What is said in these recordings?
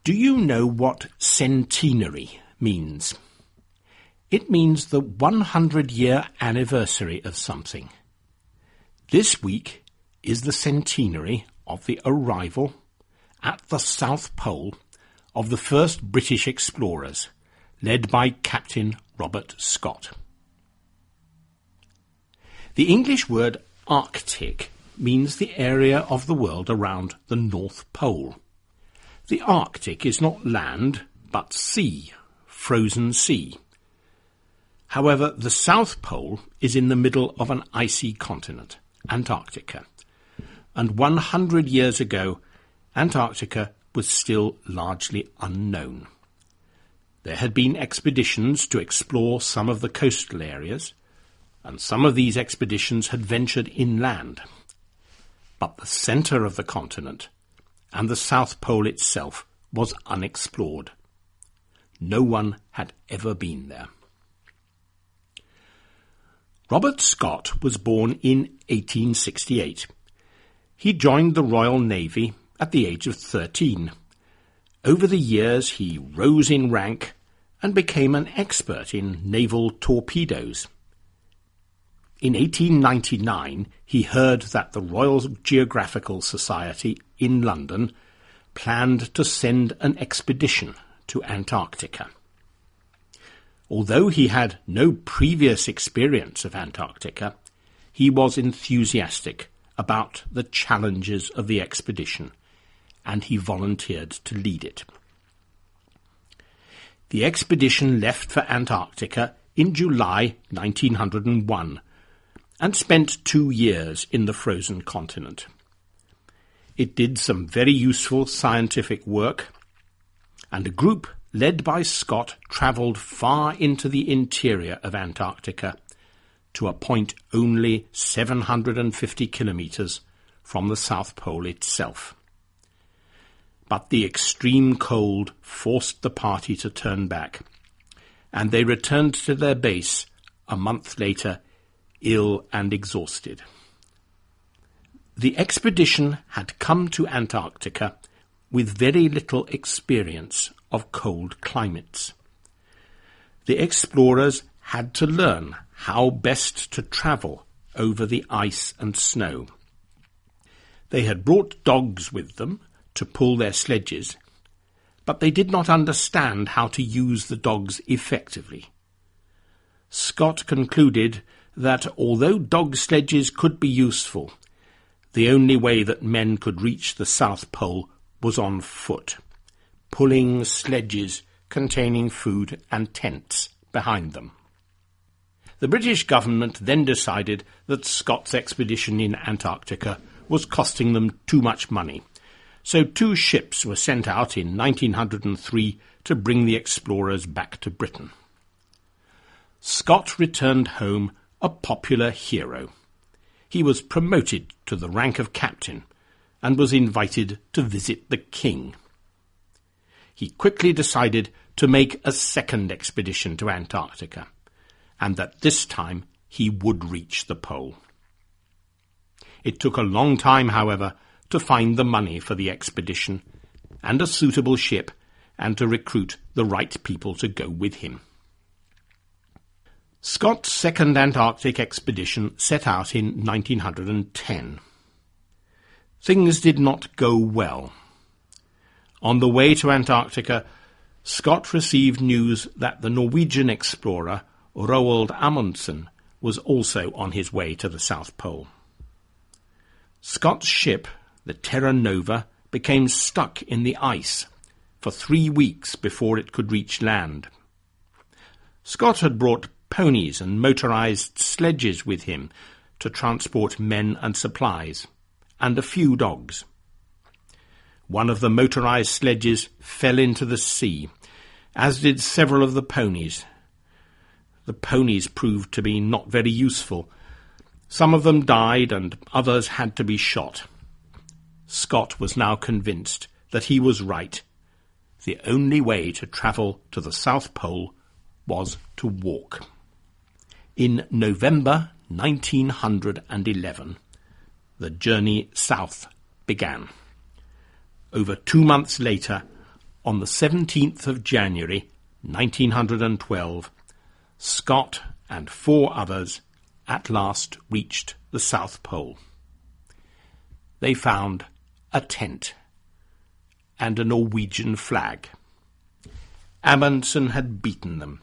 Do you know what centenary means? It means the 100-year anniversary of something. This week is the centenary of the arrival at the South Pole of the first British explorers, led by Captain Robert Scott. The English word Arctic means the area of the world around the North Pole. The Arctic is not land, but sea, frozen sea. However, the South Pole is in the middle of an icy continent, Antarctica, and 100 years ago, Antarctica was still largely unknown. There had been expeditions to explore some of the coastal areas, and some of these expeditions had ventured inland. But the centre of the continent and the South Pole itself was unexplored. No one had ever been there. Robert Scott was born in 1868. He joined the Royal Navy at the age of 13. Over the years he rose in rank and became an expert in naval torpedoes. In 1899 he heard that the Royal Geographical Society in London planned to send an expedition to Antarctica. Although he had no previous experience of Antarctica, he was enthusiastic about the challenges of the expedition, and he volunteered to lead it. The expedition left for Antarctica in July 1901 and spent 2 years in the frozen continent. It did some very useful scientific work, and a group led by Scott travelled far into the interior of Antarctica to a point only 750 kilometres from the South Pole itself. But the extreme cold forced the party to turn back, and they returned to their base a month later, ill and exhausted. The expedition had come to Antarctica with very little experience of cold climates. The explorers had to learn how best to travel over the ice and snow. They had brought dogs with them to pull their sledges, but they did not understand how to use the dogs effectively. Scott concluded that although dog sledges could be useful, the only way that men could reach the South Pole was on foot, pulling sledges containing food and tents behind them. The British government then decided that Scott's expedition in Antarctica was costing them too much money, so 2 ships were sent out in 1903 to bring the explorers back to Britain. Scott returned home a popular hero. He was promoted to the rank of captain and was invited to visit the king. He quickly decided to make a second expedition to Antarctica, and that this time he would reach the pole. It took a long time, however, to find the money for the expedition and a suitable ship, and to recruit the right people to go with him. Scott's second Antarctic expedition set out in 1910. Things did not go well. On the way to Antarctica, Scott received news that the Norwegian explorer Roald Amundsen was also on his way to the South Pole. Scott's ship, the Terra Nova, became stuck in the ice for 3 weeks before it could reach land. Scott had brought ponies and motorized sledges with him to transport men and supplies, and a few dogs. One of the motorized sledges fell into the sea, as did several of the ponies. The ponies proved to be not very useful. Some of them died and others had to be shot. Scott was now convinced that he was right. The only way to travel to the South Pole was to walk. In November 1911, the journey south began. Over 2 months later, On the 17th of January 1912, Scott and 4 others at last reached the South Pole. They found a tent and a Norwegian flag. Amundsen had beaten them.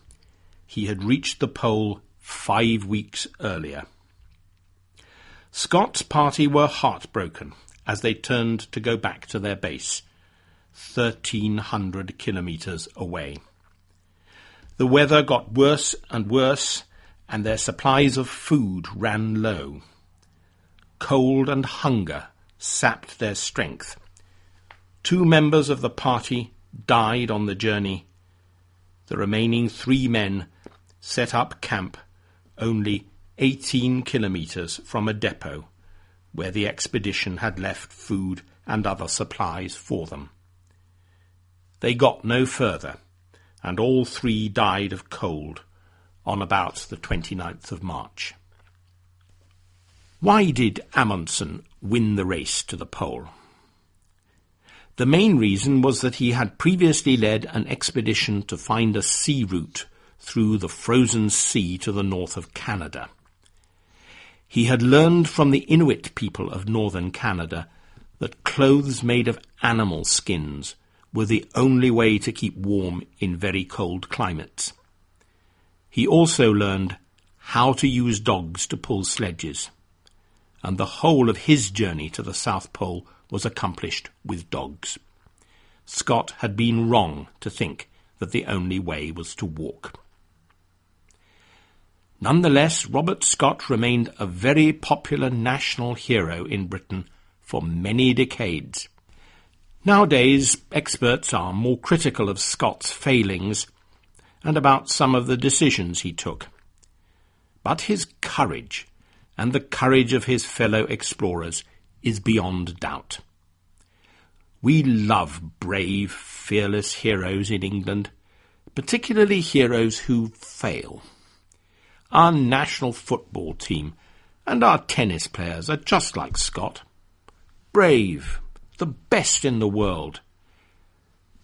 He had reached the pole 5 weeks earlier. Scott's party were heartbroken as they turned to go back to their base, 1,300 kilometres away. The weather got worse and worse, and their supplies of food ran low. Cold and hunger sapped their strength. 2 members of the party died on the journey. The remaining 3 men set up camp only 18 kilometres from a depot where the expedition had left food and other supplies for them. They got no further, and all 3 died of cold on about the 29th of March. Why did Amundsen win the race to the pole? The main reason was that he had previously led an expedition to find a sea route through the frozen sea to the north of Canada. He had learned from the Inuit people of northern Canada that clothes made of animal skins were the only way to keep warm in very cold climates. He also learned how to use dogs to pull sledges, and the whole of his journey to the South Pole was accomplished with dogs. Scott had been wrong to think that the only way was to walk. Nonetheless, Robert Scott remained a very popular national hero in Britain for many decades. Nowadays, experts are more critical of Scott's failings and about some of the decisions he took. But his courage, and the courage of his fellow explorers, is beyond doubt. We love brave, fearless heroes in England, particularly heroes who fail. Our national football team and our tennis players are just like Scott. Brave, the best in the world,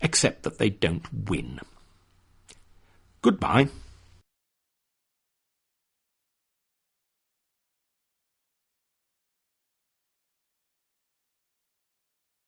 except that they don't win. Goodbye.